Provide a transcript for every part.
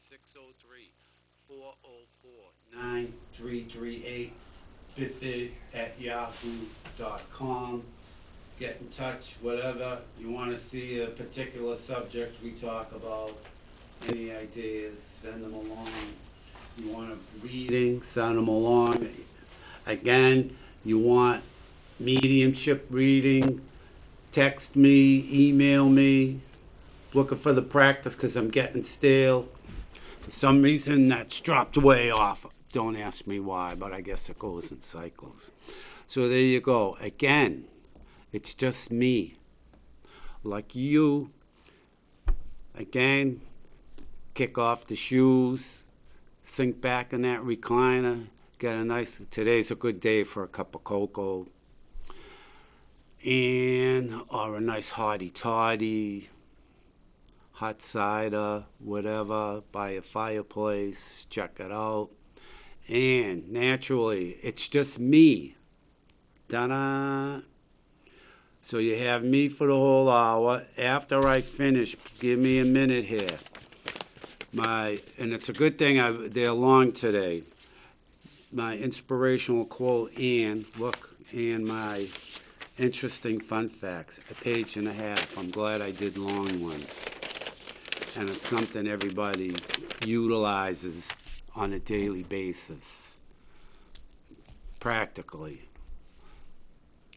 603-404-9338, biffid@yahoo.com. Get in touch, whatever you want to see, a particular subject we talk about, any ideas, send them along. You want a reading, send them along. Again, you want mediumship reading, text me, email me. Looking for the practice because I'm getting stale. For some reason, that's dropped way off. Don't ask me why, but I guess it goes in cycles. So there you go. Again, it's just me. Like you. Again, kick off the shoes, sink back in that recliner, get a nice, today's a good day for a cup of cocoa, or a nice hearty toddy, hot cider, whatever, by a fireplace, check it out. And naturally, it's just me. Ta-da! So you have me for the whole hour. After I finish, give me a minute here. And it's a good thing they're long today. My inspirational quote and my interesting fun facts, a page and a half. I'm glad I did long ones. And it's something everybody utilizes on a daily basis, practically.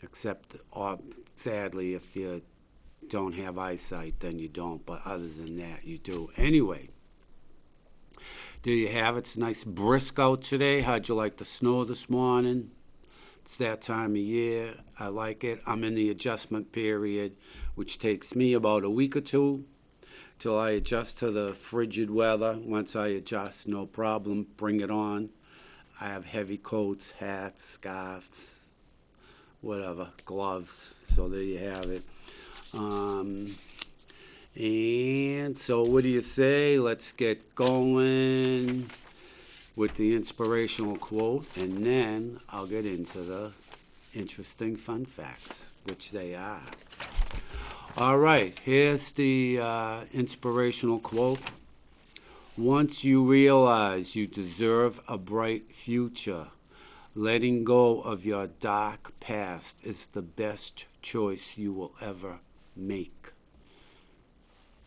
Except, sadly, if you don't have eyesight, then you don't. But other than that, you do. Anyway, there you have it. It's nice brisk out today. How'd you like the snow this morning? It's that time of year. I like it. I'm in the adjustment period, which takes me about a week or two till I adjust to the frigid weather. Once I adjust, no problem. Bring it on. I have heavy coats, hats, scarves, whatever, gloves. So there you have it. And so what do you say? Let's get going with the inspirational quote, and then I'll get into the interesting fun facts, which they are. All right, here's the inspirational quote. Once you realize you deserve a bright future, letting go of your dark past is the best choice you will ever make.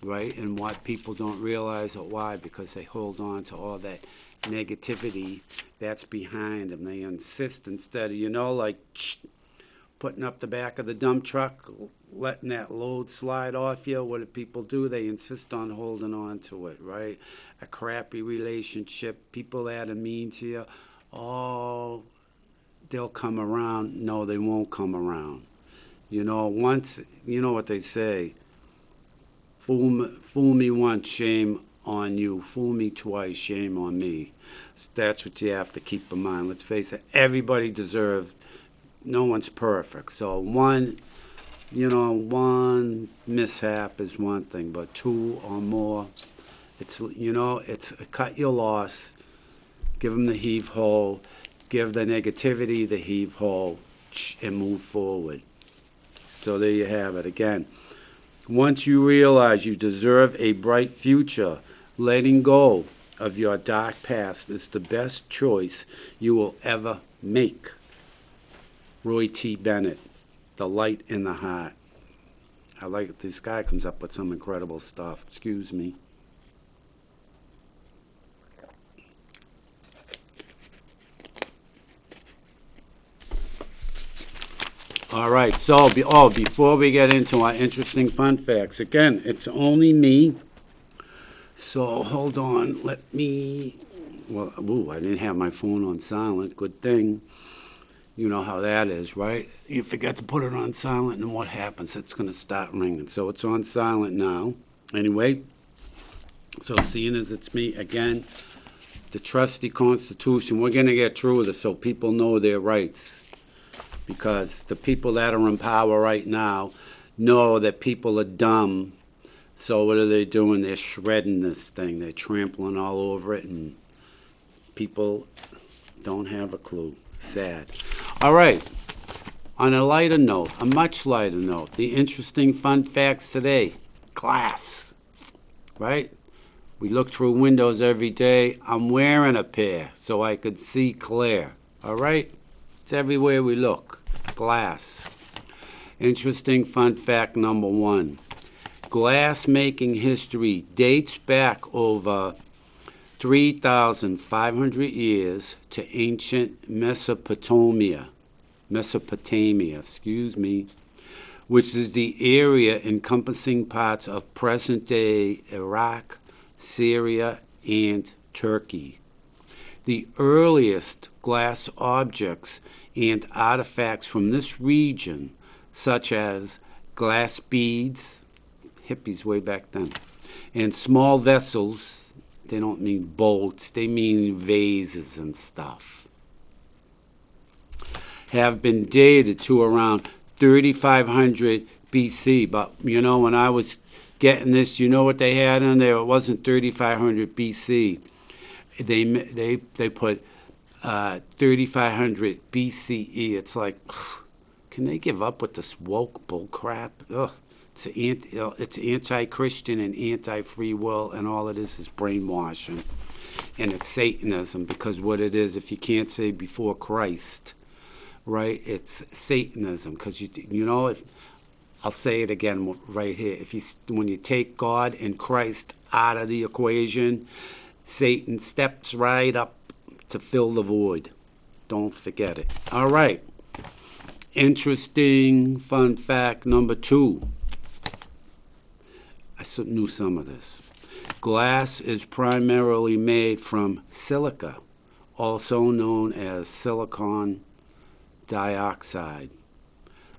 Right? And what people don't realize, or why? Because they hold on to all that negativity that's behind them. They insist, instead of, like putting up the back of the dump truck, letting that load slide off you. What do people do? They insist on holding on to it, right? A crappy relationship, people that are mean to you, they'll come around. No, they won't come around. Once, you know what they say, fool me once, shame on you. Fool me twice, shame on me. That's what you have to keep in mind. Let's face it, everybody deserves, no one's perfect. So one mishap is one thing, but two or more, it's cut your loss, give them the heave ho, give the negativity the heave ho, and move forward. So there you have it. Again, once you realize you deserve a bright future, letting go of your dark past is the best choice you will ever make. Roy T. Bennett, The Light in the Heart. I like it. This guy comes up with some incredible stuff. Excuse me. All right, so before we get into our interesting fun facts, again, it's only me. So hold on, I didn't have my phone on silent, good thing. You know how that is, right? You forget to put it on silent, and what happens? It's going to start ringing. So it's on silent now. Anyway, so seeing as it's me, again, the trusty Constitution, we're going to get through this so people know their rights. Because the people that are in power right now know that people are dumb. So what are they doing? They're shredding this thing. They're trampling all over it, and people don't have a clue. Sad. All right. On a lighter note, a much lighter note, the interesting fun facts today. Class. Right? We look through windows every day. I'm wearing a pair so I could see clear. All right? It's everywhere we look. Glass. Interesting fun fact number 1. Glass making history dates back over 3,500 years to ancient Mesopotamia, which is the area encompassing parts of present-day Iraq, Syria, and Turkey. The earliest glass objects and artifacts from this region, such as glass beads, hippies way back then, and small vessels, they don't mean boats, they mean vases and stuff, have been dated to around 3,500 BC. But, when I was getting this, you know what they had in there? It wasn't 3,500 BC. They put 3,500 BCE. It's like, can they give up with this woke bull crap? Ugh. It's anti-Christian and anti-free will, and all it is brainwashing. And it's Satanism, because what it is, if you can't say before Christ, right, it's Satanism. Because, I'll say it again right here. When you take God and Christ out of the equation, Satan steps right up to fill the void. Don't forget it. All right. Interesting fun fact number 2. I knew some of this. Glass is primarily made from silica, also known as silicon dioxide.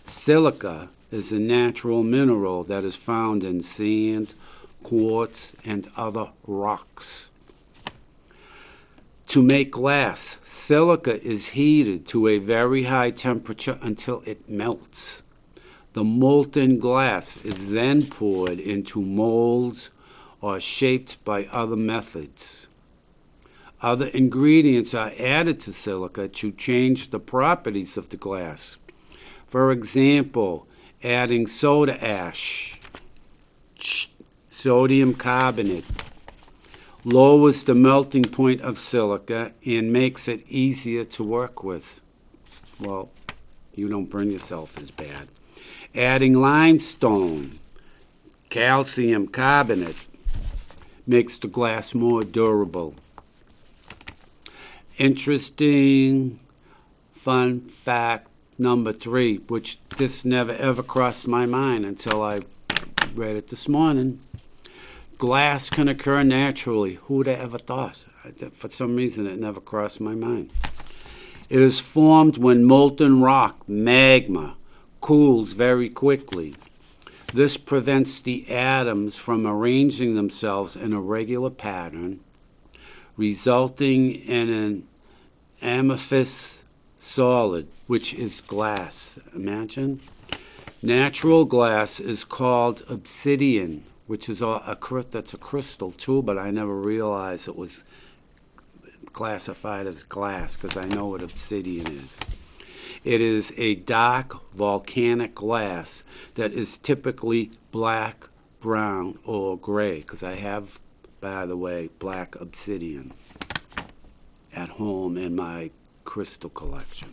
Silica is a natural mineral that is found in sand, quartz, and other rocks. To make glass, silica is heated to a very high temperature until it melts. The molten glass is then poured into molds or shaped by other methods. Other ingredients are added to silica to change the properties of the glass. For example, adding soda ash, sodium carbonate, lowers the melting point of silica and makes it easier to work with. Well, you don't burn yourself as bad. Adding limestone, calcium carbonate, makes the glass more durable. Interesting fun fact number 3, which this never ever crossed my mind until I read it this morning. Glass can occur naturally. Who would have ever thought? For some reason, it never crossed my mind. It is formed when molten rock, magma, cools very quickly. This prevents the atoms from arranging themselves in a regular pattern, resulting in an amorphous solid, which is glass. Imagine. Natural glass is called obsidian, which is that's a crystal too, but I never realized it was classified as glass, because I know what obsidian is. It is a dark volcanic glass that is typically black, brown, or gray, because I have, by the way, black obsidian at home in my crystal collection.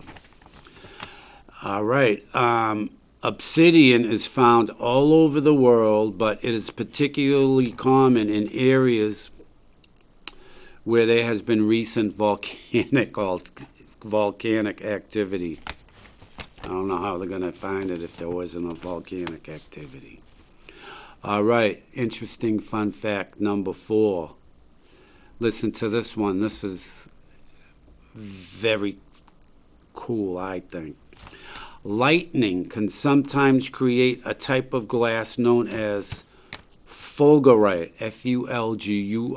All right. Obsidian is found all over the world, but it is particularly common in areas where there has been recent volcanic activity. I don't know how they're going to find it if there wasn't a volcanic activity. All right, interesting fun fact number 4. Listen to this one. This is very cool, I think. Lightning can sometimes create a type of glass known as fulgurite, Fulgurite.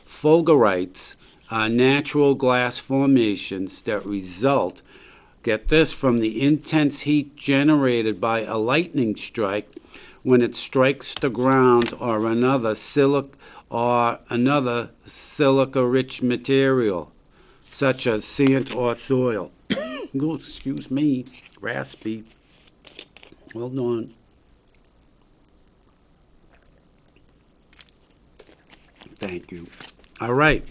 Fulgurites are natural glass formations that result, get this, from the intense heat generated by a lightning strike when it strikes the ground or another silica-rich material, such as sand or soil. Oh, excuse me, raspy. Hold on. Thank you. All right.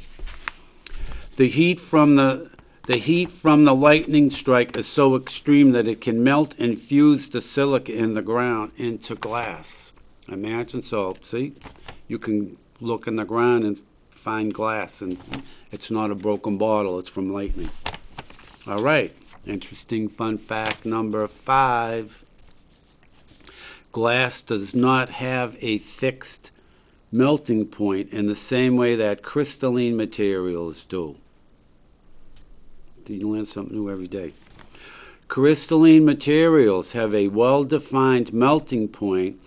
The heat from the lightning strike is so extreme that it can melt and fuse the silica in the ground into glass. Imagine, so see, you can look in the ground and find glass, and it's not a broken bottle, it's from lightning. All right, interesting fun fact number 5. Glass does not have a fixed melting point in the same way that crystalline materials do. You learn something new every day. Crystalline materials have a well-defined melting point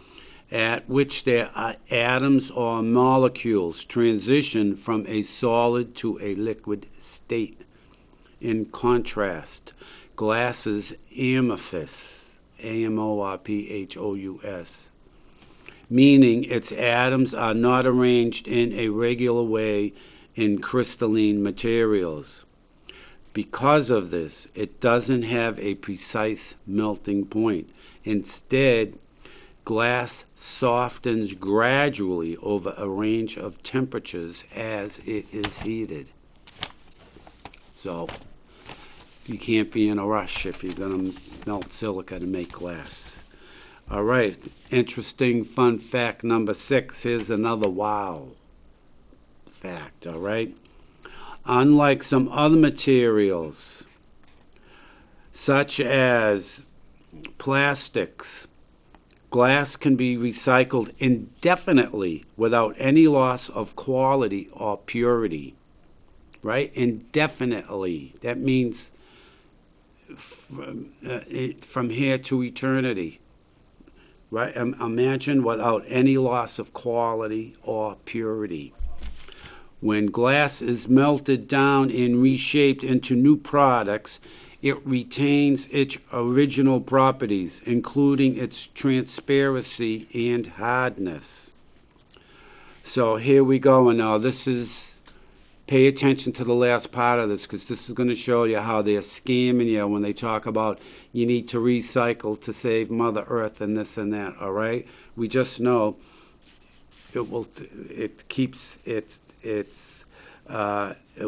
at which their atoms or molecules transition from a solid to a liquid state. In contrast, glass is amorphous, amorphous, meaning its atoms are not arranged in a regular way in crystalline materials. Because of this, it doesn't have a precise melting point. Instead, glass softens gradually over a range of temperatures as it is heated. So, you can't be in a rush if you're going to melt silica to make glass. All right, interesting fun fact number 6. Here's another wow fact, all right? Unlike some other materials, such as plastics, glass can be recycled indefinitely without any loss of quality or purity. Right? Indefinitely. That means from here to eternity. Right? Imagine without any loss of quality or purity. When glass is melted down and reshaped into new products, it retains its original properties, including its transparency and hardness. So here we go, and now pay attention to the last part of this, because this is going to show you how they're scamming you when they talk about you need to recycle to save Mother Earth and this and that, all right? We just know it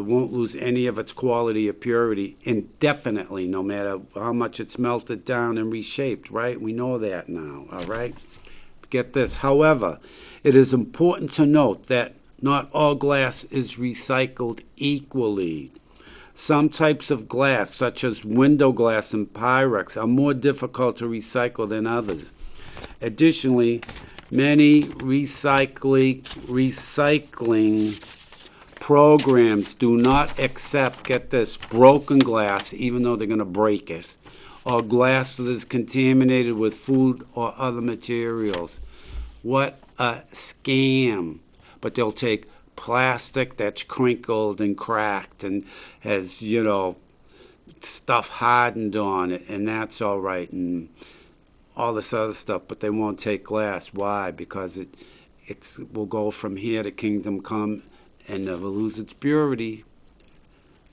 won't lose any of its quality or purity indefinitely, no matter how much it's melted down and reshaped, right? We know that now, all right? Get this. However, it is important to note that not all glass is recycled equally. Some types of glass, such as window glass and Pyrex, are more difficult to recycle than others. Additionally, many recycling programs do not accept, get this, broken glass, even though they're going to break it, or glass that is contaminated with food or other materials. What a scam. But they'll take plastic that's crinkled and cracked and has, stuff hardened on it, and that's all right, and all this other stuff, but they won't take glass. Why? Because it will go from here to kingdom come and never lose its purity.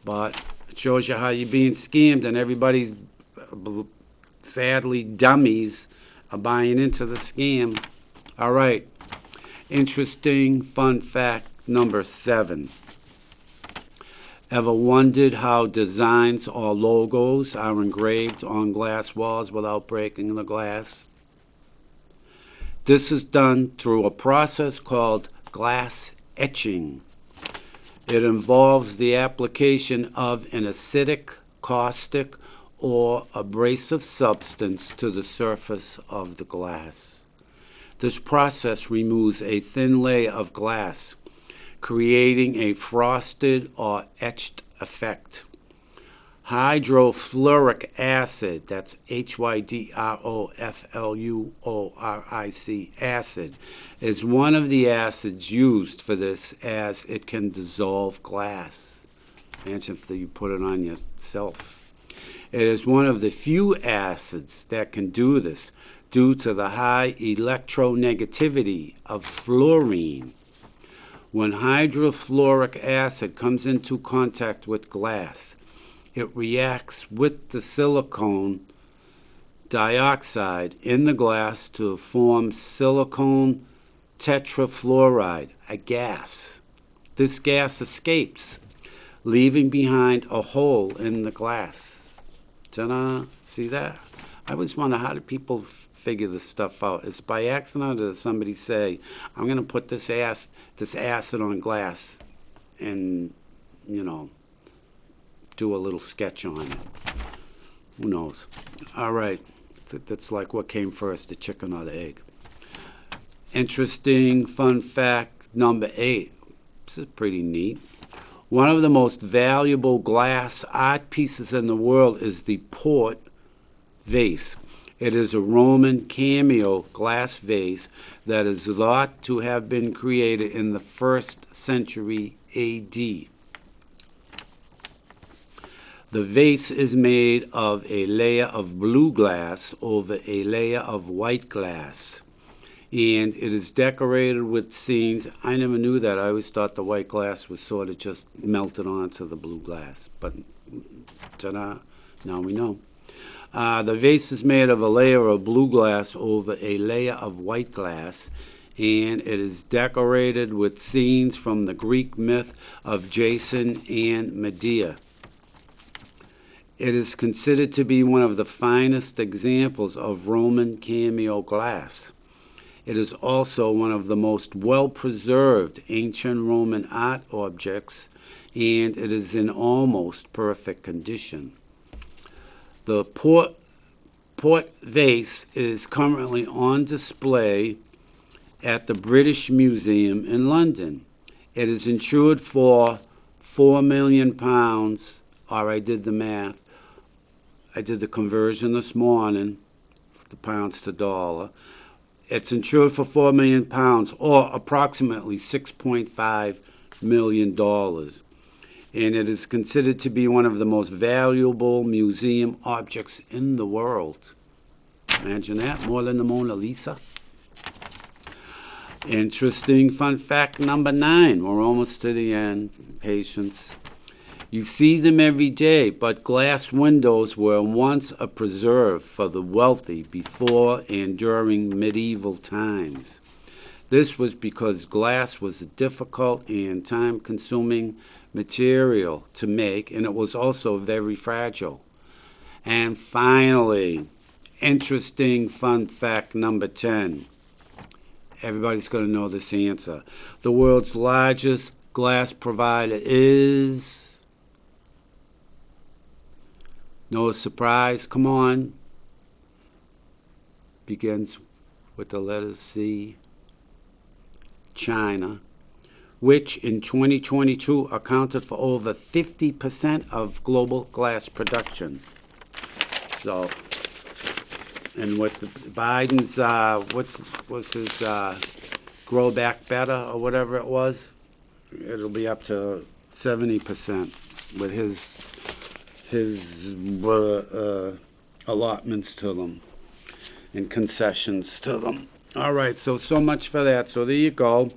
But it shows you how you're being scammed, and everybody's, sadly, dummies are buying into the scam. All right. Interesting fun fact number 7. Ever wondered how designs or logos are engraved on glass walls without breaking the glass? This is done through a process called glass etching. It involves the application of an acidic, caustic, or abrasive substance to the surface of the glass. This process removes a thin layer of glass, creating a frosted or etched effect. Hydrofluoric acid, that's hydrofluoric acid, is one of the acids used for this, as it can dissolve glass. Imagine if you put it on yourself. It is one of the few acids that can do this due to the high electronegativity of fluorine. When hydrofluoric acid comes into contact with glass, it reacts with the silicon dioxide in the glass to form silicon tetrafluoride, a gas. this gas escapes, leaving behind a hole in the glass. Ta-da! See that? I always wonder, how do people figure this stuff out? Is it by accident, or does somebody say, I'm going to put this acid on glass and, do a little sketch on it? Who knows? All right. That's like what came first, the chicken or the egg. Interesting fun fact number 8. This is pretty neat. One of the most valuable glass art pieces in the world is the Port vase. It is a Roman cameo glass vase that is thought to have been created in the 1st century A.D. The vase is made of a layer of blue glass over a layer of white glass, and it is decorated with scenes. I never knew that. I always thought the white glass was sort of just melted onto the blue glass, but ta-da, now we know. The vase is made of a layer of blue glass over a layer of white glass, and it is decorated with scenes from the Greek myth of Jason and Medea. It is considered to be one of the finest examples of Roman cameo glass. It is also one of the most well-preserved ancient Roman art objects, and it is in almost perfect condition. The Port vase is currently on display at the British Museum in London. It is insured for £4 million, or I did the math. I did the conversion this morning, the pounds to dollar. It's insured for £4 million, or approximately $6.5 million. And it is considered to be one of the most valuable museum objects in the world. Imagine that, more than the Mona Lisa. Interesting fun fact number 9. We're almost to the end. Patience. You see them every day, but glass windows were once a preserve for the wealthy before and during medieval times. This was because glass was a difficult and time-consuming material to make, and it was also very fragile. And finally, interesting fun fact number 10. Everybody's going to know this answer. The world's largest glass provider is... No surprise, come on. Begins with the letter C. China, which in 2022 accounted for over 50% of global glass production. So, and with Biden's, what's his Grow Back Better or whatever it was, it'll be up to 70% with his allotments to them and concessions to them. All right, so much for that. So there you go.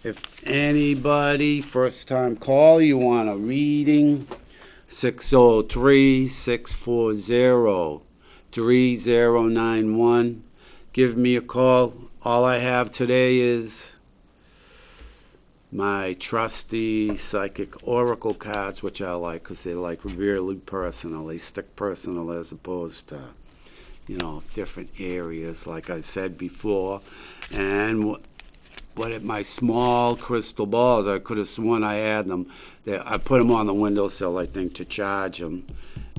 If anybody, first time call, you want a reading, 603-640-3091. Give me a call. All I have today is my trusty psychic oracle cards, which I like because they're like really personal. They stick personal as opposed to, different areas, like I said before. And what my small crystal balls, I could have sworn I had them. I put them on the windowsill, I think, to charge them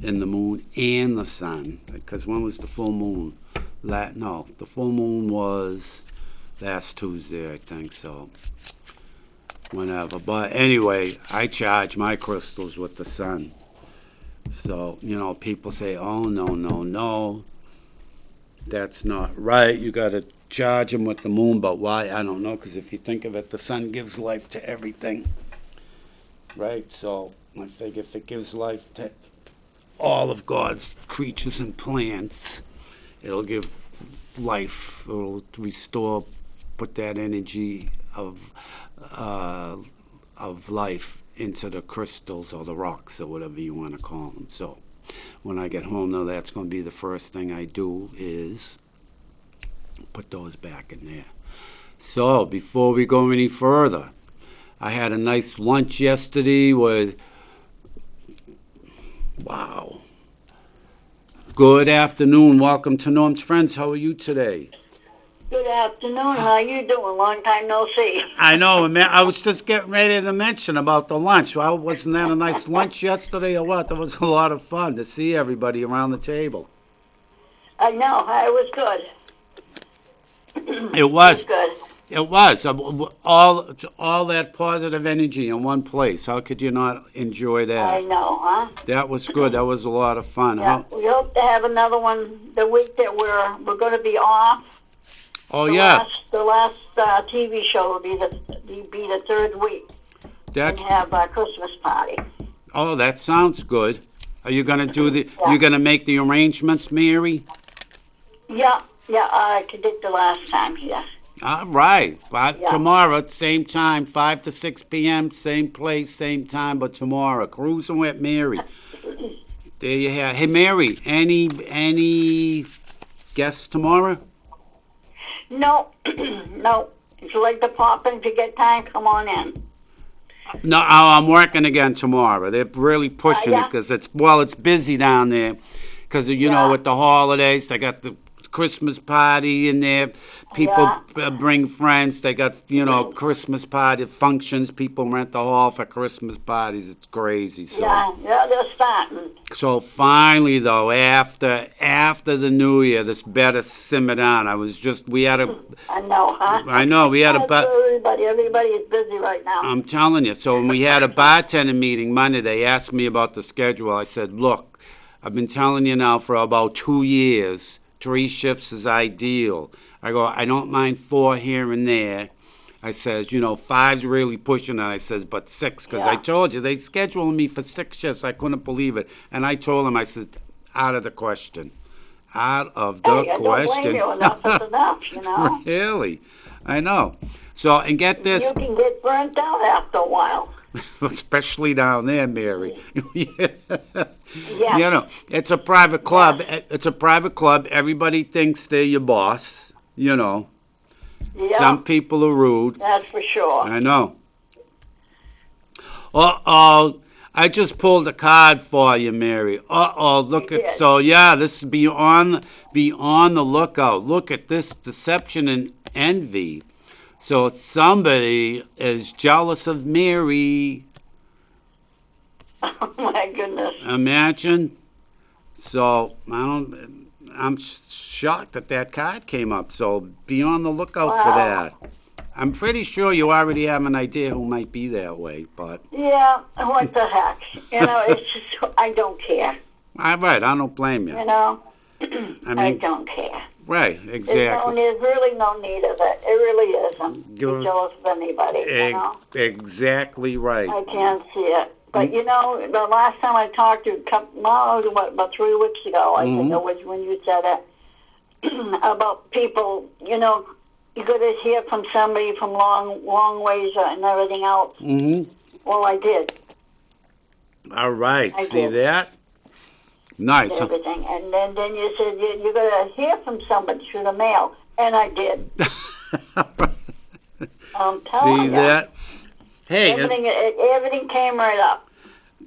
in the moon and the sun. Because when was the full moon? The full moon was last Tuesday, I think, so. Whenever. But anyway, I charge my crystals with the sun. So, people say, oh, no. That's not right. You got to charge them with the moon. But why? I don't know. Because if you think of it, the sun gives life to everything. Right? So I figure if it gives life to all of God's creatures and plants, it'll give life. It'll restore, put that energy of life into the crystals or the rocks or whatever you want to call them. So when I get home, though, that's going to be the first thing I do is put those back in there. So before we go any further, I had a nice lunch yesterday with, wow. Good afternoon. Welcome to Norm's Friends. How are you today? Good afternoon. How you doing? Long time no see. I know, man. I was just getting ready to mention about the lunch. Well, wasn't that a nice lunch yesterday or what? That was a lot of fun to see everybody around the table. I know. It was good. It was. Good. It was. All that positive energy in one place. How could you not enjoy I that? know, huh? That was good. That was a lot of fun. Yeah. We hope to have another one the week that we're going to be off. Oh, yeah. The last TV show will be the third week. That's. And have a Christmas party. Oh, that sounds good. Are you going to do the? Yeah. You going to make the arrangements, Mary? Yeah. I did the last time. Yes. All right. But tomorrow, same time, 5 to 6 p.m., same place, same time, but tomorrow. Cruising with Mary. There you have. Hey, Mary, any guests tomorrow? No. No. If you like to pop in, if you get time, come on in. No, I'm working again tomorrow. They're really pushing it because it's busy down there because, you know, with the holidays, they got the Christmas party in there. People bring friends. They got, Christmas party functions. People rent the hall for Christmas parties. It's crazy. So. Yeah, they're starting. So finally, though, after the New Year, this better simmer down. We had a. I know, huh? I know, we had a. Everybody is busy right now. I'm telling you. So when we had a bartender meeting Monday, they asked me about the schedule. I said, look, I've been telling you now for about 2 years. 3 shifts is ideal. I go, I don't mind 4 here and there. I says, 5's really pushing it. I says, but 6, because I told you, they scheduled me for 6 shifts. I couldn't believe it. And I told them, I said, out of the question. Out of the question. Don't blame you. Enough is enough, Really? I know. So, and get this. You can get burnt out after a while. Especially down there, Mary. It's a private club. It's a private club. Everybody thinks they're your boss, Yeah. Some people are rude. That's for sure. I know. Uh-oh. I just pulled a card for you, Mary. Uh-oh, look at, this is be on the lookout. Look at this deception and envy. So somebody is jealous of Mary. Oh my goodness! Imagine. So I'm shocked that card came up. So be on the lookout for that. I'm pretty sure you already have an idea who might be that way, but. Yeah, what the heck? It's just I don't care. All right, I don't blame you. I don't care. Right, exactly. There's really no need of it. It really isn't. Be jealous of anybody, Exactly right. I can't see it. But, the last time I talked to you, about 3 weeks ago, I think it was when you said it, about people, you're going to hear from somebody from long ways and everything else. Mm-hmm. Well, I did. All right. See that? Nice. Everything. And then you said you're going to hear from somebody through the mail. And I did. I'm telling you. See that? Hey. Everything came right up.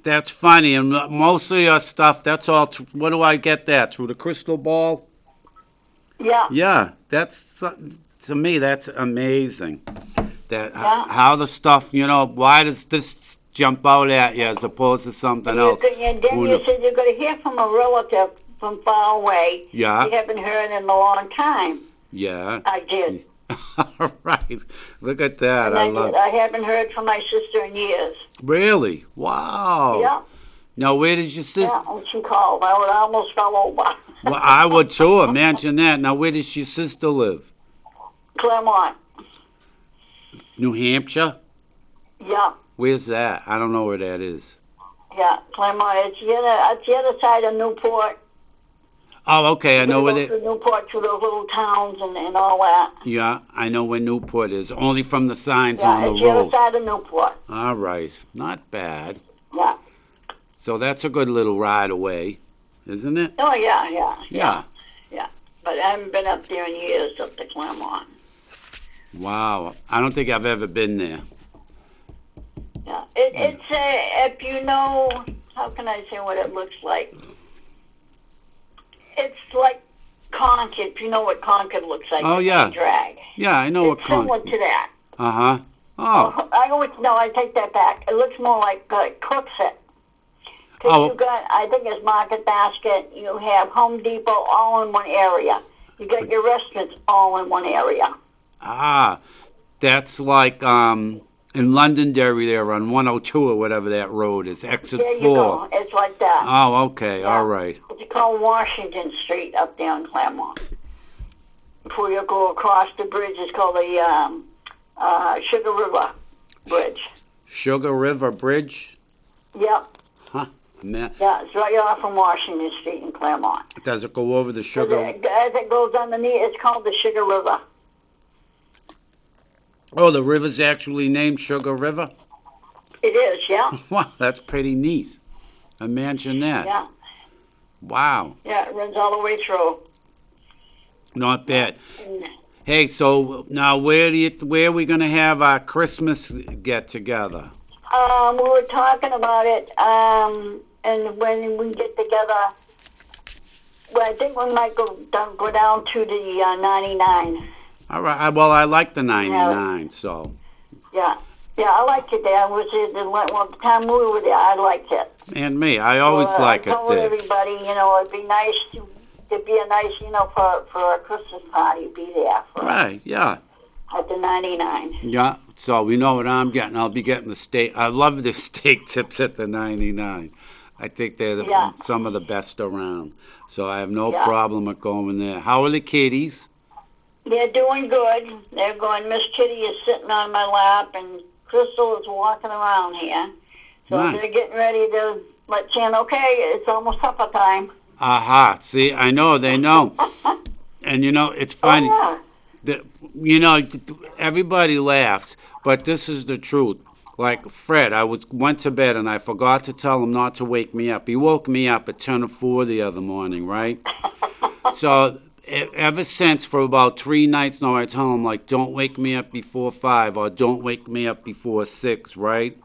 That's funny. And most of your stuff, that's all. What do I get that? Through the crystal ball? Yeah. Yeah. To me, that's amazing. How the stuff, why does this jump out at you as opposed to something else? And then you said you're going to hear from a relative from far away. Yeah. You haven't heard in a long time. Yeah. I did. All right. Look at that. I love it. I haven't heard from my sister in years. Really? Wow. Yeah. Now, where did your sister? Yeah, and she called. I almost fell over. Well, I would too. Imagine that. Now, where does your sister live? Claremont. New Hampshire? Yeah. Where's that? I don't know where that is. Yeah, Claremont. It's the other side of Newport. Oh, okay. I know where they. Newport to those little towns and all that. Yeah, I know where Newport is. Only from the signs on the road. Yeah, it's the other side of Newport. All right. Not bad. Yeah. So that's a good little ride away, isn't it? Oh, yeah. But I haven't been up there in years, up to Claremont. Wow. I don't think I've ever been there. It's if you know, how can I say what it looks like? It's like Concord. If you know what Concord looks like. Oh, yeah. Drag. Yeah, I know what It's similar to that. Uh-huh. Oh. I take that back. It looks more like Crooksett. Because you got, I think it's Market Basket, you have Home Depot all in one area. You got your restaurants all in one area. Ah, that's like in Londonderry there on 102 or whatever that road is, exit There 4. you go. It's like that. Oh, okay. Yeah. All right. It's called Washington Street up there in Claremont. Before you go across the bridge, it's called the Sugar River Bridge. Sugar River Bridge? Yep. Huh. Man. Yeah, it's right off from Washington Street in Claremont. Does it go over the sugar? As it goes underneath, it's called the Sugar River. Oh, the river's actually named Sugar River? It is, yeah. Wow, that's pretty neat. Imagine that. Yeah. Wow. Yeah, it runs all the way through. Not bad. Hey, so now where are we going to have our Christmas get together? We were talking about it, and when we get together, well, I think we might go down to the 99. All right. Well, I like the 99, so. Yeah. Yeah, I liked it there. I was the time we were there, I liked it. And me. I always like it there. I told everybody, it'd be nice to be a nice, for a Christmas party, be there. Right, yeah. At the 99. Yeah, so we know what I'm getting. I'll be getting the steak. I love the steak tips at the 99. I think they're some of the best around. So I have no problem with going there. How are the kiddies? They're doing good. They're going, Miss Kitty is sitting on my lap, and Crystal is walking around here. So they're getting ready to let you in, okay, it's almost supper time. Aha, see, I know, they know. And, it's funny. Oh, yeah. Everybody laughs, but this is the truth. Like Fred, went to bed and I forgot to tell him not to wake me up. He woke me up at 10:04 the other morning, right? So ever since, for about 3 nights now, I tell him, like, don't wake me up before 5 or don't wake me up before 6, right?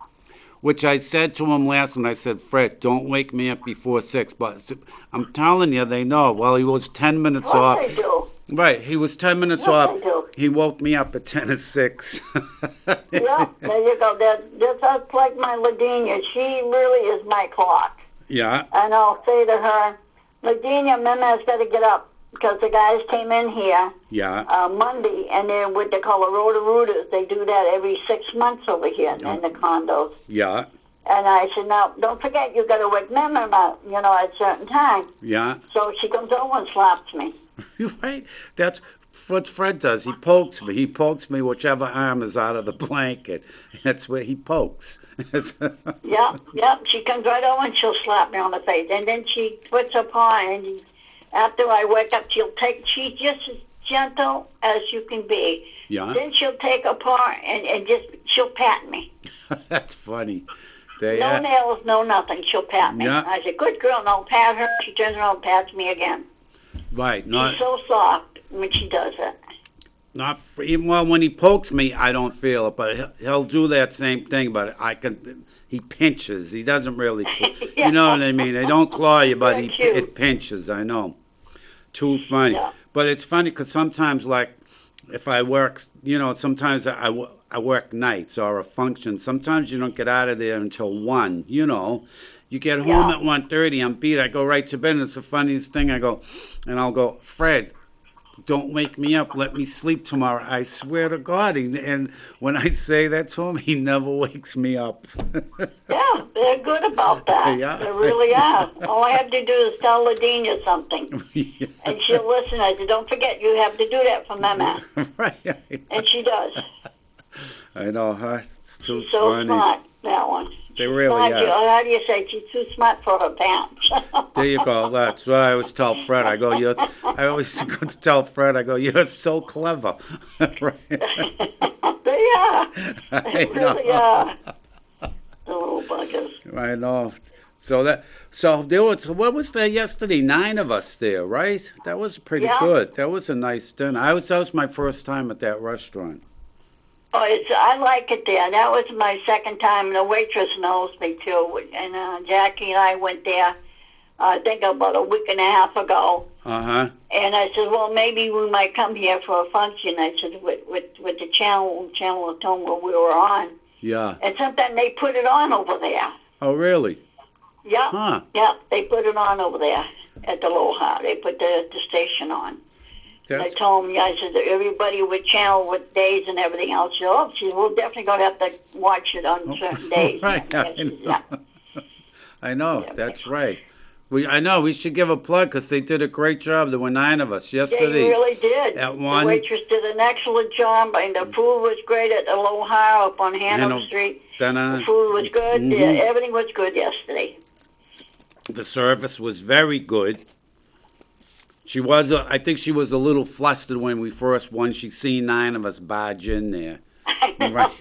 Which I said to him last night. I said, Fred, don't wake me up before 6. But I'm telling you, they know. Well, he was 10 minutes off. They do. Right, he was 10 minutes off. He woke me up at 10:06. Yeah, there you go. That's like my Ladenia. She really is my clock. Yeah. And I'll say to her, Ladenia, Mama's got to get up because the guys came in here Monday, and they're what they call a Roto-Rooters. They do that every 6 months over here in the condos. Yeah. And I said, now, don't forget, you got to wake Mama up, at a certain time. Yeah. So she comes over and slaps me. Right. That's what Fred does. He pokes me. He pokes me whichever arm is out of the blanket. That's where he pokes. Yeah. She comes right over and she'll slap me on the face. And then she puts her paw in. After I wake up, she's just as gentle as you can be. Yeah. Then she'll take her paw and she'll pat me. That's funny. No nails, no nothing. She'll pat me. Yeah. I said, good girl, and I'll pat her. She turns around and pats me again. Right. She's so soft when she does it. Even when he pokes me, I don't feel it, but he'll do that same thing. But he pinches. He doesn't really, you know what I mean? They don't claw you, but it pinches. I know. Too funny. Yeah. But it's funny because sometimes, like, if I work, sometimes I work nights or a function. Sometimes you don't get out of there until 1, You get home at 1:30, I'm beat. I go right to bed, and it's the funniest thing. I'll go, Fred, don't wake me up. Let me sleep tomorrow. I swear to God. And when I say that to him, he never wakes me up. Yeah, they're good about that. Yeah. They really are. All I have to do is tell Ladenia something. Yeah. And she'll listen. I said, don't forget, you have to do that for Mama. Right. And she does. I know, huh? It's too She's so funny. smart, that one. They really are. How do you say? She's too smart for her pants. There you go. That's what I always tell Fred. I always tell Fred, you're so clever. Right. They are. They really are. The little buggers. I know. So there was, what was there yesterday? 9 of us there, right? That was pretty good. That was a nice dinner. That was my first time at that restaurant. Oh, I like it there. That was my second time, and the waitress knows me too. And Jackie and I went there, I think about a week and a half ago. Uh-huh. And I said, well, maybe we might come here for a function. I said, with the channel of tone where we were on. Yeah. And sometimes they put it on over there. Oh, really? Yeah. Huh. Yeah, they put it on over there at the Aloha. They put the station on. I told him, I said, everybody would channel with days and everything else. She said, we're definitely going to have to watch it on certain days. Right, I know. Yeah. That's right. I know, we should give a plug because they did a great job. There were 9 of us yesterday. They really did. At one. The waitress did an excellent job, and the food was great at Aloha up on Hanover Street. The food was good. Mm-hmm. Yeah, everything was good yesterday. The service was very good. I think she was a little flustered when we first won. She seen 9 of us barge in there. Right.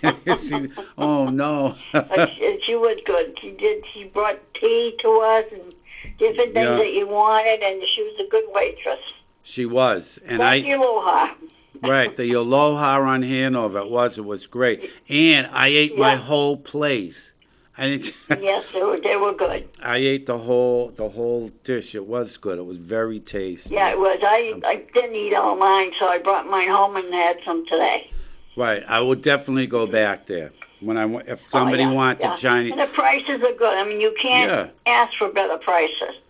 Oh, no. But she was good. She brought tea to us and different things that you wanted, and she was a good waitress. She was. And like the Aloha. Right, the Aloha on Hanover. It was great. And I ate my whole place. Yes, they were good. I ate the whole dish. It was good. It was very tasty. Yeah, it was. I didn't eat all mine, so I brought mine home and had some today. Right. I would definitely go back there if somebody wanted Chinese. And the prices are good. I mean, you can't ask for better prices.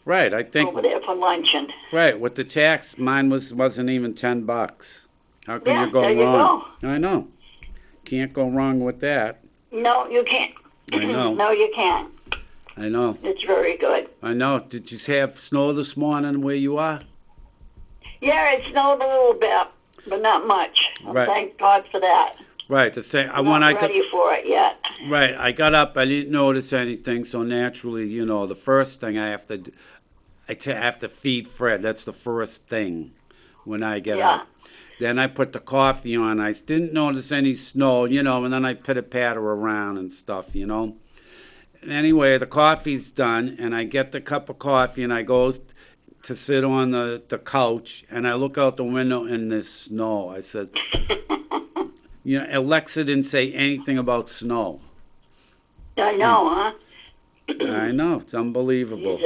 Right. I think over there for luncheon. Right. With the tax, mine wasn't even $10. How can you go there wrong? You go. I know. Can't go wrong with that. No, you can't. I know. No, you can't. I know. It's very good. I know. Did you have snow this morning where you are? Yeah, it snowed a little bit, but not much. Right. Thank God for that. Right. The same. I'm not ready for it yet. Right. I got up. I didn't notice anything, so naturally, the first thing I have to do, I have to feed Fred. That's the first thing when I get up. Then I put the coffee on. I didn't notice any snow, and then I pitter-patter around and stuff, Anyway, the coffee's done, and I get the cup of coffee, and I go to sit on the couch, and I look out the window, and there's snow. I said, Alexa didn't say anything about snow. I know, huh? I know. It's unbelievable.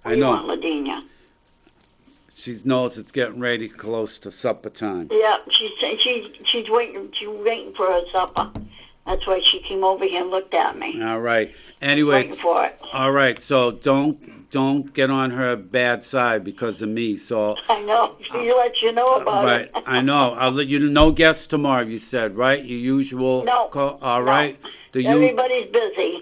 I know. Want Ladina? She knows it's getting ready close to supper time. Yeah, she's waiting. She's waiting for her supper. That's why she came over here and looked at me. All right. Anyway. Waiting for it. All right. So don't get on her bad side because of me. So I know. She lets you know about it. Right. I know. I'll let you know. No guests tomorrow. You said right. Your usual. No. Call. All right. Everybody's busy.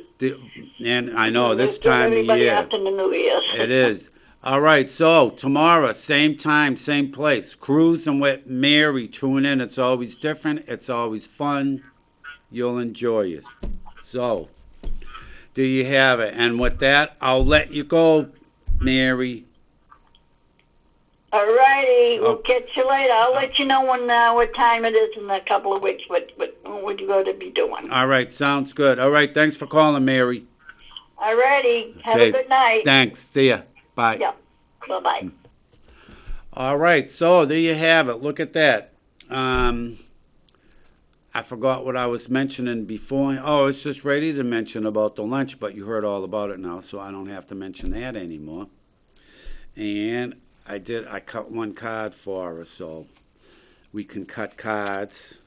And I know this time of year. After the New Year's. It is. All right, so tomorrow, same time, same place. Cruising with Mary, tune in. It's always different. It's always fun. You'll enjoy it. So, there you have it. And with that, I'll let you go, Mary. All righty. We'll catch you later. I'll let you know what time it is in a couple of weeks, what you're going to be doing. All right, sounds good. All right, thanks for calling, Mary. All righty. Have a good night. Thanks. See ya. Bye. Yeah. Bye-bye. All right, so there you have it. Look at that. I forgot what I was mentioning before. Oh, I was just ready to mention about the lunch, but you heard all about it now, so I don't have to mention that anymore. And I cut one card for her, so we can cut cards.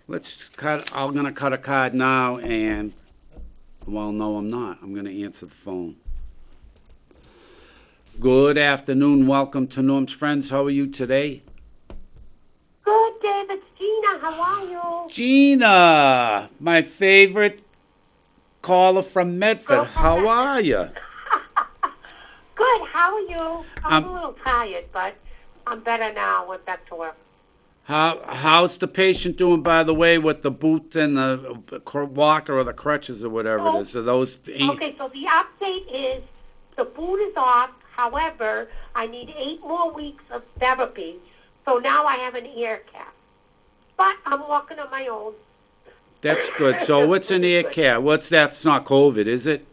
I'm going to cut a card now, and, well, no, I'm not. I'm going to answer the phone. Good afternoon. Welcome to Norm's Friends. How are you today? Good, David. Gina, how are you? Gina, my favorite caller from Medford. How are you? Good. How are you? I'm a little tired, but I'm better now. We're back to work. How's the patient doing, by the way, with the boot and the walker or the crutches or whatever it is? Are those? Okay, so the update is the boot is off. However, I need 8 more weeks of therapy, so now I have an ear cap. But I'm walking on my own. That's good. So what's an ear cap? What's that? It's not COVID, is it?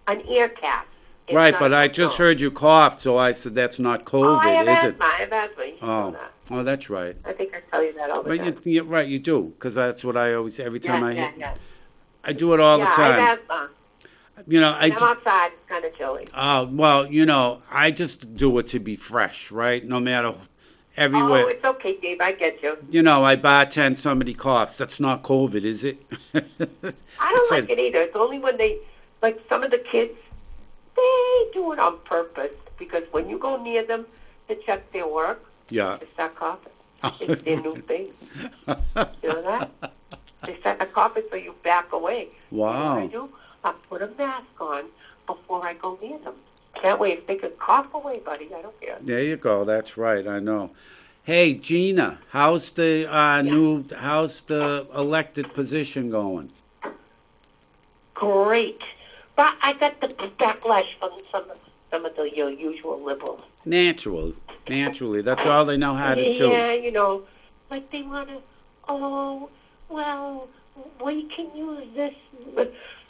An ear cap. It's Right, not but I a just no. heard you coughed, so I said that's not Oh, I COVID, have is it? asthma. I have asthma. You should know Oh, that. oh, that's right. I think I tell you that all the But time. you're right, you do, because that's what I always, every time Yeah. I do it all the Yeah, I time. have asthma. You know, And I'm outside. It's kind of chilly. well, I just do it to be fresh, right? No matter Oh, everywhere. it's okay, Dave. I get you. I bartend, somebody coughs. That's not COVID, is it? I don't like it either. It's only when they, like some of the kids, they do it on purpose because when you go near them to check their work, Yeah. they start coughing. It's their new thing. You know that? They start coughing, so you back away. Wow. You know what I do? I put a mask on before I go near them. That way, if they could cough away, buddy, I don't care. There you go. That's right. I know. Hey, Gina, how's the how's the elected position going? Great. But I got the backlash from some of the usual liberals. Naturally. That's all they know how to do. Yeah, like they want to, oh, well, we can use this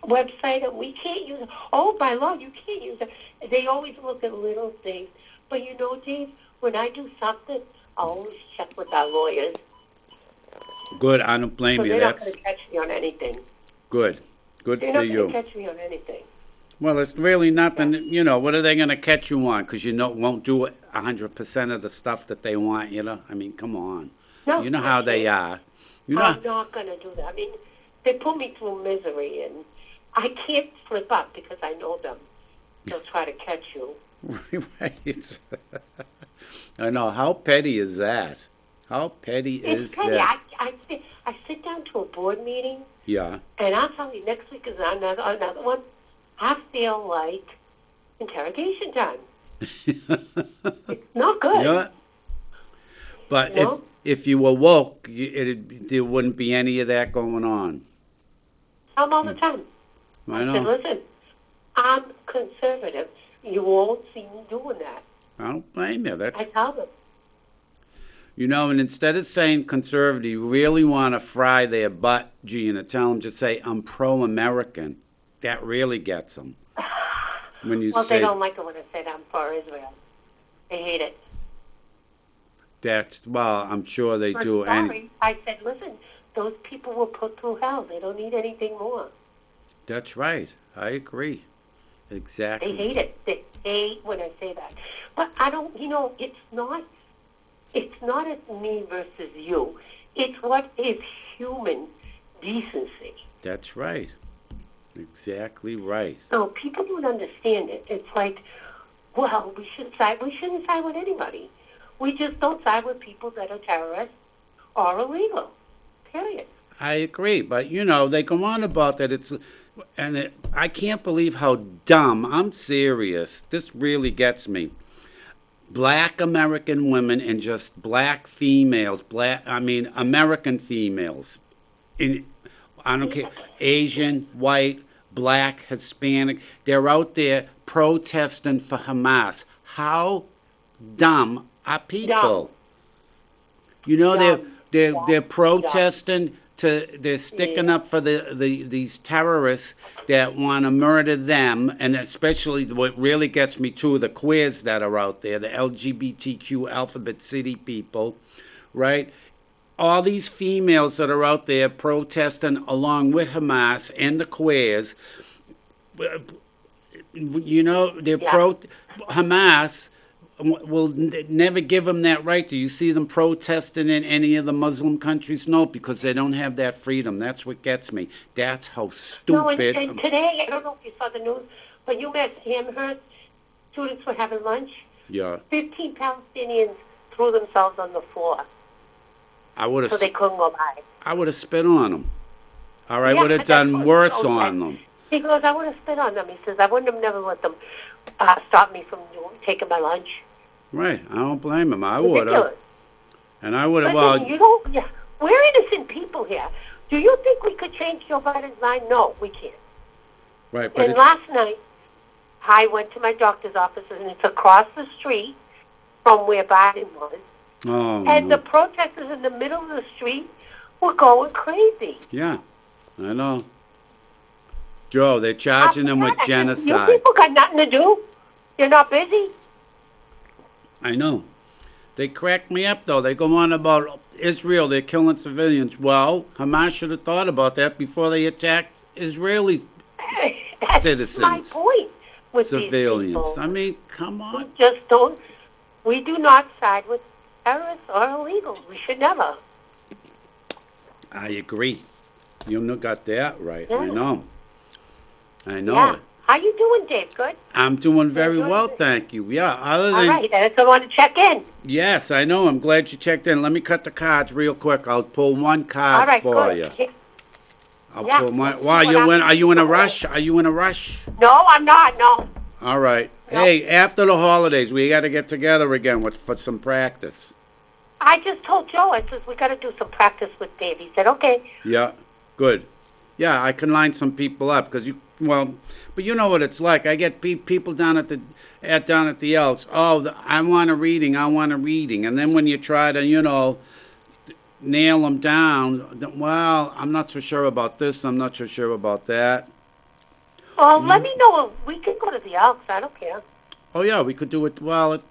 website and we can't use it. Oh, by law, you can't use it. They always look at little things. But Dave, when I do something, I always check with our lawyers. Good. I don't blame So you. they're not That's going to catch me on anything. good. Good They're for not you. going to catch me on anything. Well, it's really nothing. What are they going to catch you on? Because won't do 100% of the stuff that they want. I mean, come on. No, You know how they are. I'm not going to do that. I mean, they put me through misery, and I can't slip up because I know them. They'll try to catch you. Right. I know. How petty is that? How petty It's is petty. that? I sit down to a board meeting, Yeah. and I'll tell you, next week is another one. I feel like interrogation time. It's not good. Yeah. But No? if you were woke, there wouldn't be any of that going on. I'm all the time. I said, know. listen, I'm conservative. You won't see me doing that. I don't blame you. I tell them. And instead of saying conservative, you really want to fry their butt, Gina. Tell them, just say, I'm pro-American. That really gets them. When you Well, say they don't like it when I say that I'm for Israel. They hate it. I'm sure they But do. sorry, I said, listen, those people were put through hell. They don't need anything more. That's right. I agree. Exactly. They hate it. They hate when I say that. But I don't, it's not me versus you. It's what is human decency. That's right. Exactly right. So people don't understand it. It's like, well, we shouldn't side with anybody. We just don't side with people that are terrorists or illegal. Period. I agree, but they go on about that. I can't believe how dumb. I'm serious. This really gets me. Black American women and just black females. American females. I don't care. Asian, white, black, Hispanic. They're out there protesting for Hamas. How dumb are people? They're protesting. They're sticking up for these terrorists that want to murder them, and especially what really gets me too, the queers that are out there, the LGBTQ Alphabet City people, right? All these females that are out there protesting along with Hamas and the queers, Hamas will never give them that right. Do you see them protesting in any of the Muslim countries? No, because they don't have that freedom. That's what gets me. That's how stupid. No, and today, I don't know if you saw the news, but UMass Amherst students were having lunch. Yeah. 15 Palestinians threw themselves on the floor. So they couldn't go by. I would have spit on them. All right, would have done worse on them. He goes, I would have spit on them. He says, I wouldn't have never let them stop me from taking my lunch. Right. I don't blame him. I would have. And I would have. We're innocent people here. Do you think we could change Joe Biden's mind? No, we can't. Right. And last night, I went to my doctor's office, and it's across the street from where Biden was. Oh, and the protesters in the middle of the street were going crazy. Yeah, I know. Joe, they're charging them with genocide. You people got nothing to do. You're not busy? I know. They crack me up, though. They go on about Israel. They're killing civilians. Well, Hamas should have thought about that before they attacked Israeli That's citizens, my point with civilians. these people. I mean, come We on. just don't. We do not side with terrorists or illegals. We should never. I agree. You got that right. Yeah. I know. I know Yeah. it. How you doing, Dave? Good? I'm doing very Enjoying well, it? thank you. Yeah, other All than... right. I just want to check in. Yes, I know. I'm glad you checked in. Let me cut the cards real quick. I'll pull one card All right, for good. you. Okay. I'll Yeah, pull one. let's see Wow, what you in? happens. Are you in a rush? Are you in a rush? No, I'm not. No. All right. No. Hey, after the holidays, we got to get together again for some practice. I just told Joe, I says, we got to do some practice with Dave. He said, okay. Yeah, good. Yeah, I can line some people up because but you know what it's like. I get people down at the Elks. Oh, I want a reading. And then when you try to, nail them down, well, I'm not so sure about this. I'm not so sure about that. Well, let me know. We can go to the Elks. I don't care. Oh yeah, we could do it. Well,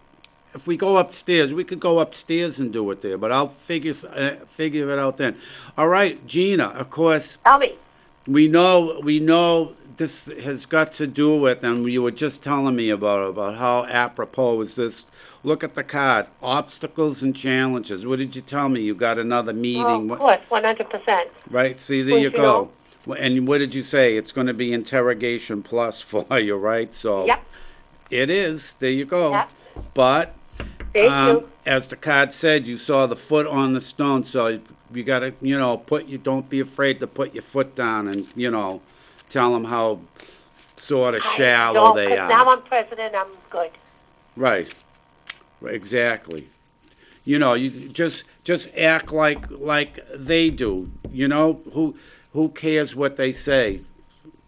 if we go upstairs, we could go upstairs and do it there. But I'll figure it out then. All right, Gina. Of course, Tell me. we know this has got to do with, and you were just telling me about how apropos is this. Look at the card, obstacles and challenges. What did you tell me? You got another meeting. Oh, of course, 100%. Right, see, there you go. And what did you say? It's going to be interrogation plus for you, right? So Yep. it is. There you go. Yep. But Thank you. as the card said, you saw the foot on the stone, so you got to, don't be afraid to put your foot down and, tell them how sort of shallow they are. Now I'm president, I'm good. Right. Exactly. You just act like they do. Who cares what they say?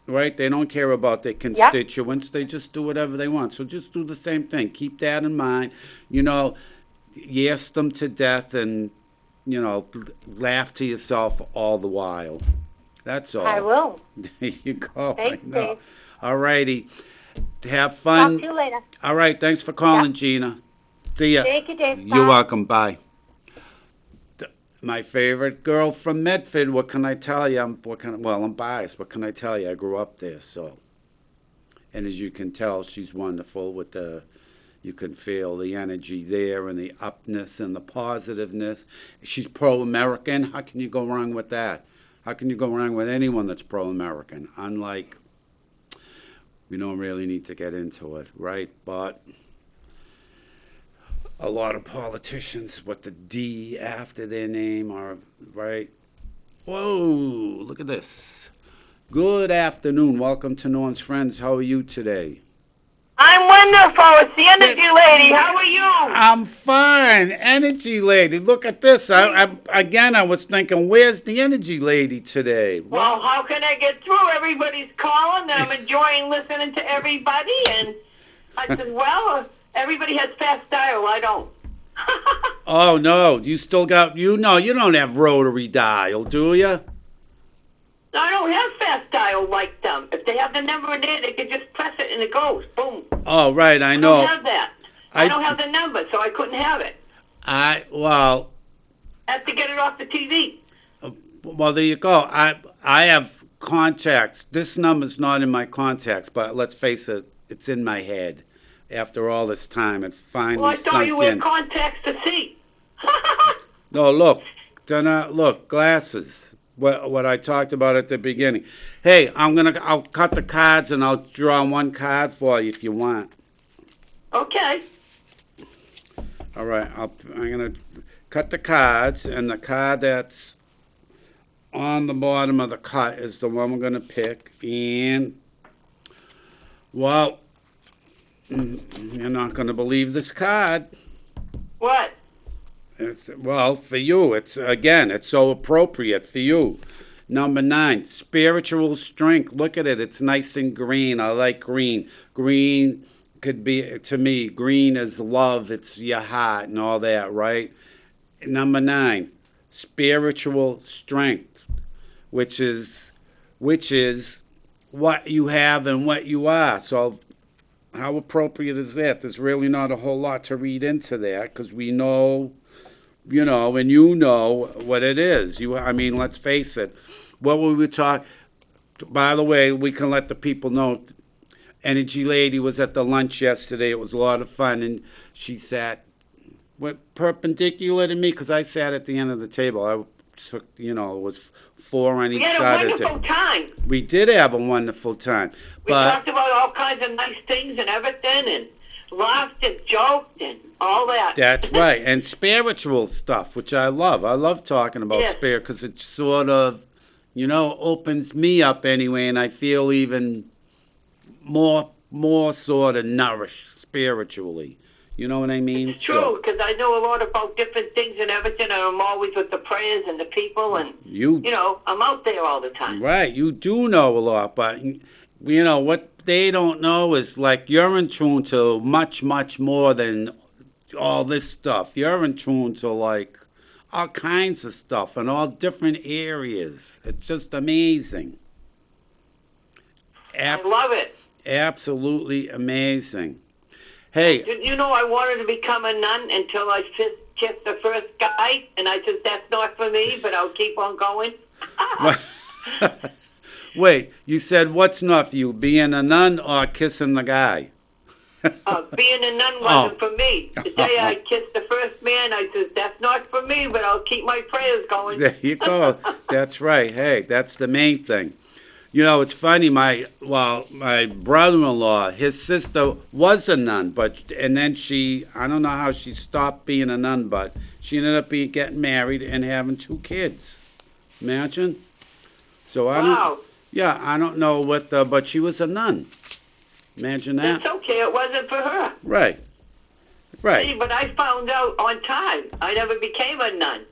Right? They don't care about their constituents. Yep. They just do whatever they want. So just do the same thing. Keep that in mind. Yes them to death and, laugh to yourself all the while. That's all. I will. There you go. Thanks, Dave. All righty. Have fun. Talk to you later. All right. Thanks for calling, Gina. See ya. Thank you, Dave. You're Bye. welcome. Bye. My favorite girl from Medford. What can I tell you? I'm biased. What can I tell you? I grew up there, so. And as you can tell, she's wonderful with you can feel the energy there and the upness and the positiveness. She's pro-American. How can you go wrong with that? How can you go wrong with anyone that's pro-American? Unlike, we don't really need to get into it, right? But a lot of politicians with the D after their name are, right? Whoa, look at this. Good afternoon. Welcome to Norm's Friends. How are you today? I'm wonderful. It's the energy lady. How are you? I'm fine. Energy lady. Look at this. I was thinking, where's the energy lady today? Well, how can I get through? Everybody's calling, and I'm enjoying listening to everybody. And I said, well, everybody has fast dial. I don't. Oh, no. You still got, you don't have rotary dial, do you? I don't have fast dial like them. If they have the number in there, they can just press it and it goes. Boom. Oh, right. I know. I don't have that. I don't have the number, so I couldn't have it. I have to get it off the TV. Well, there you go. I have contacts. This number's not in my contacts, but let's face it, it's in my head. After all this time, it finally sunk in. Well, I thought you were contacts to see. No, look, glasses. What I talked about at the beginning. Hey, I'll cut the cards and I'll draw one card for you if you want. Okay. All right, I'm gonna cut the cards, and the card that's on the bottom of the cut is the one we're gonna pick. And well, you're not gonna believe this card. What? Well, for you, it's so appropriate for you. Number 9, spiritual strength. Look at it. It's nice and green. I like green. Green could be, to me, green is love. It's your heart and all that, right? Number 9, spiritual strength, which is what you have and what you are. So how appropriate is that? There's really not a whole lot to read into that because we know, and you know what it is. I mean, let's face it. What were we talking? By the way, we can let the people know. Energy Lady was at the lunch yesterday. It was a lot of fun, and she sat perpendicular to me because I sat at the end of the table. I took, it was four on each side of the table. We had a wonderful time. We did have a wonderful time. We talked about all kinds of nice things and everything, and laughed and joked and all that. That's right, and spiritual stuff, which I love. I love talking about spirit because it sort of, opens me up anyway, and I feel even more sort of nourished spiritually. You know what I mean? It's true, because I know a lot about different things and everything, and I'm always with the prayers and the people, and, I'm out there all the time. Right, you do know a lot, but, what they don't know is, like, you're in tune to much, much more than all this stuff. You're in tune to, like, all kinds of stuff in all different areas. It's just amazing. I love it. Absolutely amazing. Hey. I wanted to become a nun until I kissed the first guy, and I said, that's not for me, but I'll keep on going. Wait, you said what's not for you, being a nun or kissing the guy? Being a nun wasn't for me. The day I kissed the first man, I said, that's not for me, but I'll keep my prayers going. There you go. That's right. Hey, that's the main thing. It's funny, my brother-in-law, his sister was a nun, and then I don't know how she stopped being a nun, but she ended up getting married and having 2 kids. Imagine. So I don't know but she was a nun. Imagine that. That's okay. It wasn't for her. Right. See, but I found out on time. I never became a nun.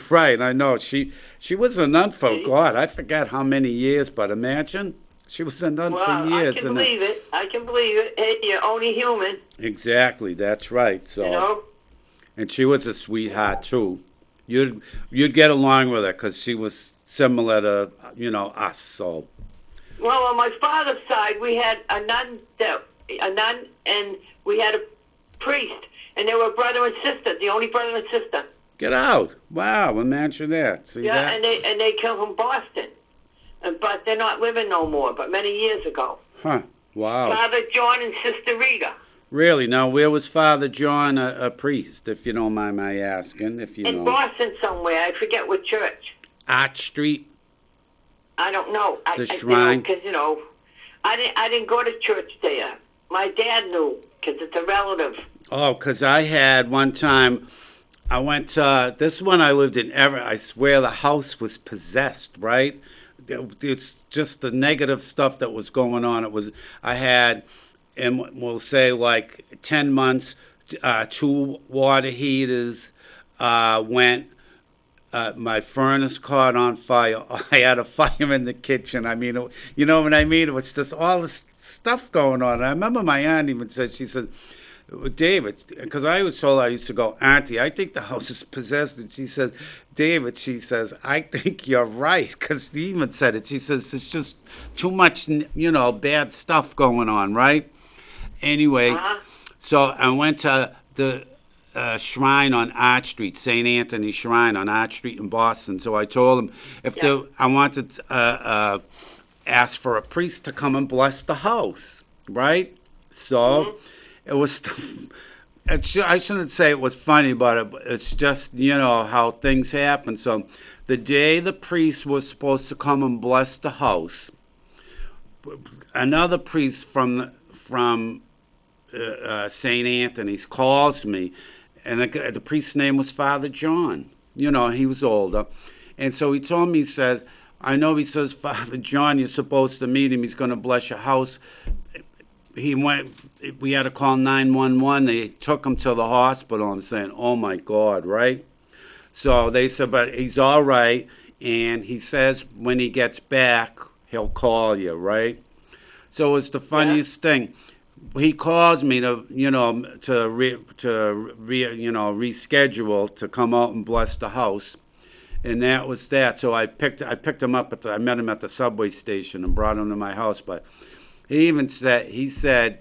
Right, I know. She was a nun for, God, I forget how many years, but imagine. She was a nun for years. I can believe it. Hey, you're only human. Exactly, that's right. So, and she was a sweetheart, too. You'd get along with her because she was similar to, us, so. Well, on my father's side, we had a nun, and we had a priest, and they were brother and sister, the only brother and sister. Get out! Wow, imagine that. See that? And they came from Boston, but they're not living no more. But many years ago. Huh? Wow. Father John and Sister Rita. Really? Now, where was Father John a priest? If you don't mind my asking, in Boston somewhere. I forget what church. Arch Street. I don't know. The shrine. Because I didn't go to church there. My dad knew because it's a relative. Oh, because I had one time. I went to this one I lived in ever. I swear the house was possessed, right? It's just the negative stuff that was going on. I had, and we'll say like 10 months, 2 water heaters went. My furnace caught on fire. I had a fire in the kitchen. I mean, you know what I mean? It was just all this stuff going on. I remember my aunt even said, she said, David, because I was told I used to go, Auntie, I think the house is possessed. And she says, David, she says, I think you're right. Because she even said it. She says, it's just too much, bad stuff going on, right? Anyway, so I went to the shrine on Arch Street, St. Anthony Shrine on Arch Street in Boston. So I told him I wanted to ask for a priest to come and bless the house, right? So it was stuff. I shouldn't say it was funny, but it's just, how things happen. So the day the priest was supposed to come and bless the house, another priest from St. Anthony's calls me, and the priest's name was Father John. He was older. And so he told me, he says, he says, Father John, you're supposed to meet him. He's going to bless your house. We had to call 911. They took him to the hospital. I'm saying, oh, my God, right? So they said, but he's all right. And he says when he gets back, he'll call you, right? So it's the funniest thing. He calls me to reschedule to come out and bless the house, and that was that. So I picked him up I met him at the subway station and brought him to my house. But he said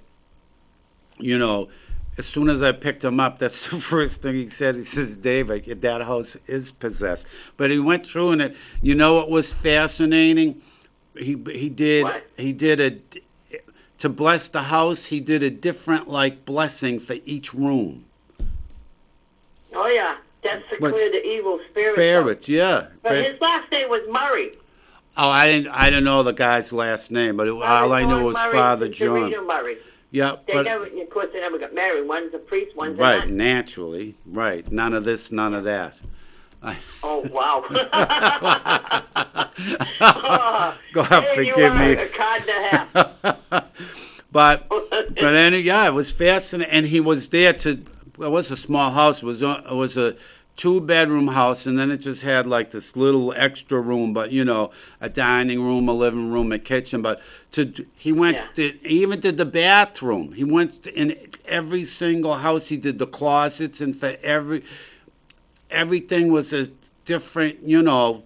you know, as soon as I picked him up, that's the first thing he said. He says, Dave, that house is possessed. But he went through and it, you know what was fascinating? He did What? to bless the house, he did a different like blessing for each room. Oh yeah, that's to But- clear the evil spirits. Spirits, yeah. But his last name was Murray. Oh, I didn't know the guy's last name, but all I knew was Murray, Father Sister Rita John. Murray. Yeah, They but never, of course, they never got married. One's a priest, one's a right, nun. naturally, right. None of this, none of that. Oh wow! God Hey, forgive you are me. a card and a half. But yeah, it was fascinating, and he was there to. Well, it was a small house. It was a 2-bedroom house, and then it just had like this little extra room, but you know, a dining room, a living room, a kitchen. But he went. Yeah. He even did the bathroom. He went in every single house. He did the closets, and for everything was a different, you know,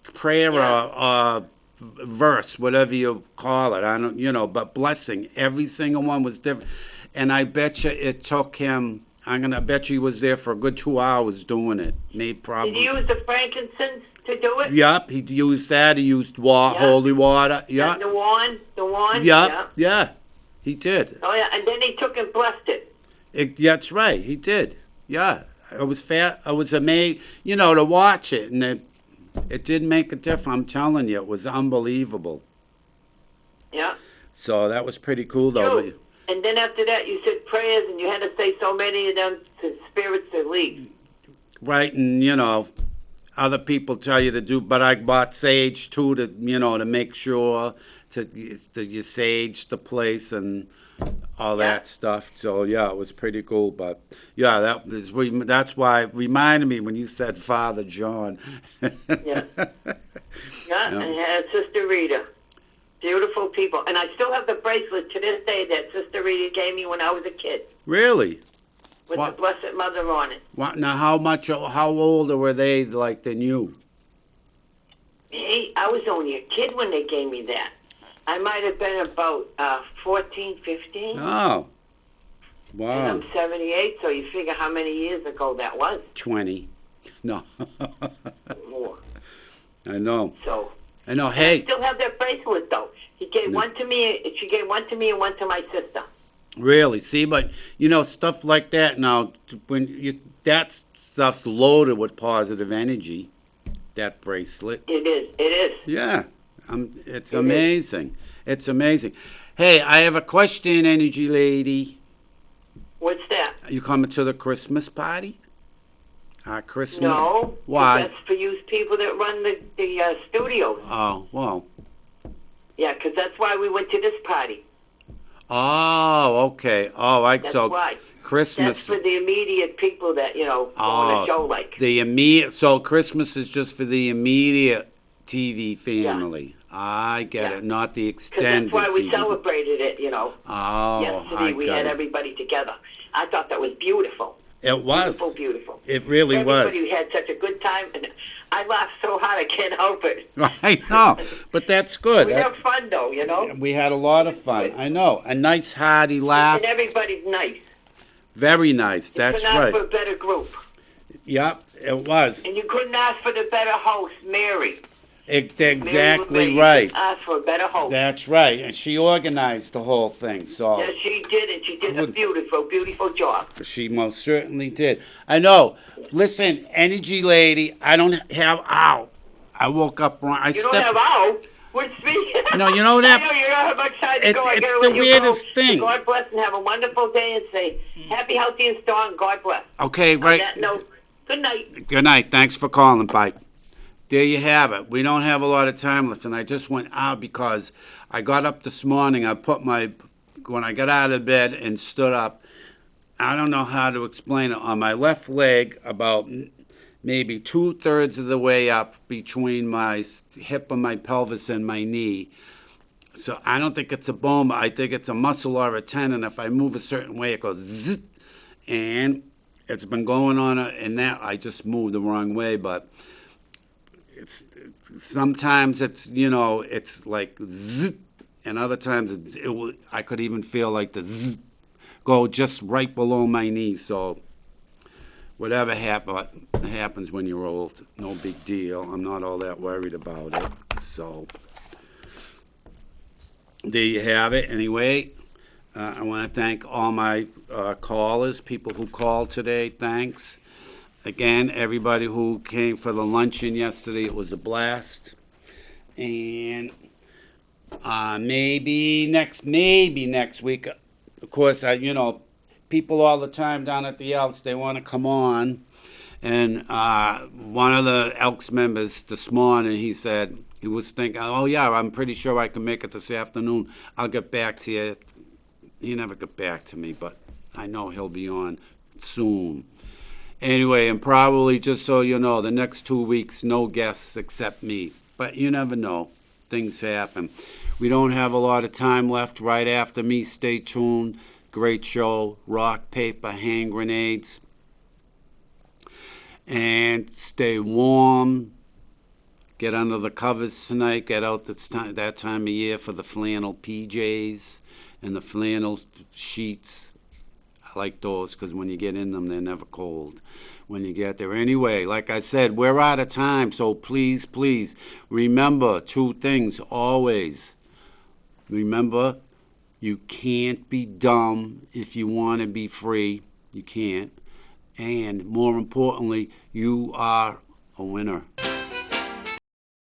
prayer or verse, whatever you call it. I don't, you know, but blessing. Every single one was different, and I bet you it took him. I bet you he was there for a good 2 hours doing it. Maybe probably. Did he use the frankincense to do it? Yep, he used that. He used holy water. Yeah. And the wand. Yep. Yeah. Yeah. He did. Oh yeah, and then he took and blessed it. That's right. He did. Yeah. It was fair. I was amazed, you know, to watch it, and it did make a difference. I'm telling you, it was unbelievable. Yeah. So that was pretty cool, though. True. And then after that, you said prayers, and you had to say so many of them to spirits to leave. Right, and you know, other people tell you to do, but I bought sage too to, you know, to make sure to you sage the place and all that stuff. So yeah, it was pretty cool. But yeah, that's why it reminded me when you said Father John. Yeah. Yeah, and had Sister Rita. Beautiful people. And I still have the bracelet to this day that Sister Rita gave me when I was a kid Really? with What? the Blessed Mother on it. Now, how older were they like than you? Hey, I was only a kid when they gave me that. I might have been about 14, 15. Oh, And wow, I'm 78, so you figure how many years ago that was. 20. No, More. I know. So I know. I Hey, still have that bracelet though. He gave one to me. She gave one to me and one to my sister. really? See, but you know, stuff like that. Now, that stuff's loaded with positive energy. That bracelet. It is. It is. Yeah, it's amazing. It's amazing. Hey, I have a question, energy lady. What's that? Are you coming to the Christmas party? Our Christmas? No. Why? That's for you people that run the studios. Oh, well. Yeah, because that's why we went to this party. Oh, okay. Oh, That's why. Christmas. That's for the immediate people that, want Oh, a show like. the immediate. So Christmas is just for the immediate TV family. I get Yeah. it, not the Because extended that's why we TV. celebrated it, Oh, Yesterday we got had it. everybody together. I thought that was beautiful. It was. Beautiful, beautiful. It really was. Everybody had such a good time, and I laughed so hard I can't help it. I know, but that's good. We have fun, though, We had a lot of fun. I know. A nice, hearty laugh. And everybody's nice. Very nice. That's couldn't ask right. for a better group. Yep, it was. And you couldn't ask for the better host, Mary. Exactly Mary right. LeMay asked for a better host. That's right. And she organized the whole thing. So Yes, she did, and she did a beautiful, beautiful job. she most certainly did. I know. Listen, energy lady, I don't have ow. I woke up wrong. You don't have ow. What's me? No, you know that- I know you don't have much time to It- go. I it's gotta the let you weirdest go. thing. God bless and have a wonderful day and say happy, healthy, and strong. God bless. Okay, On right. that note, good night. Good night. Thanks for calling. Bye. There you have it. We don't have a lot of time left, and I just went out because I got up this morning. When I got out of bed and stood up, I don't know how to explain it. On my left leg, about maybe 2/3 of the way up between my hip and my pelvis and my knee. So I don't think it's a bone, but I think it's a muscle or a tendon. If I move a certain way, it goes zzz, and it's been going on, and that I just moved the wrong way, but sometimes it's it's like zzz, and other times I could even feel like the zzz go just right below my knees. So whatever happens when you're old, no big deal. I'm not all that worried about it. So there you have it. Anyway, I want to thank all my callers, people who called today. Thanks. Again, everybody who came for the luncheon yesterday, it was a blast. And maybe next week, of course, people all the time down at the Elks, they want to come on. And one of the Elks members this morning, he said, he was thinking, oh yeah, I'm pretty sure I can make it this afternoon. I'll get back to you. He never got back to me, but I know he'll be on soon. Anyway, and probably, just so you know, the next 2 weeks, no guests except me. But you never know. Things happen. We don't have a lot of time left right after me. Stay tuned. Great show. Rock, paper, hand grenades. And stay warm. Get under the covers tonight. Get out that time of year for the flannel PJs and the flannel sheets. I like those because when you get in them, they're never cold when you get there. Anyway, like I said, we're out of time, so please, please remember 2 things always. Remember, you can't be dumb if you want to be free. You can't. And more importantly, you are a winner.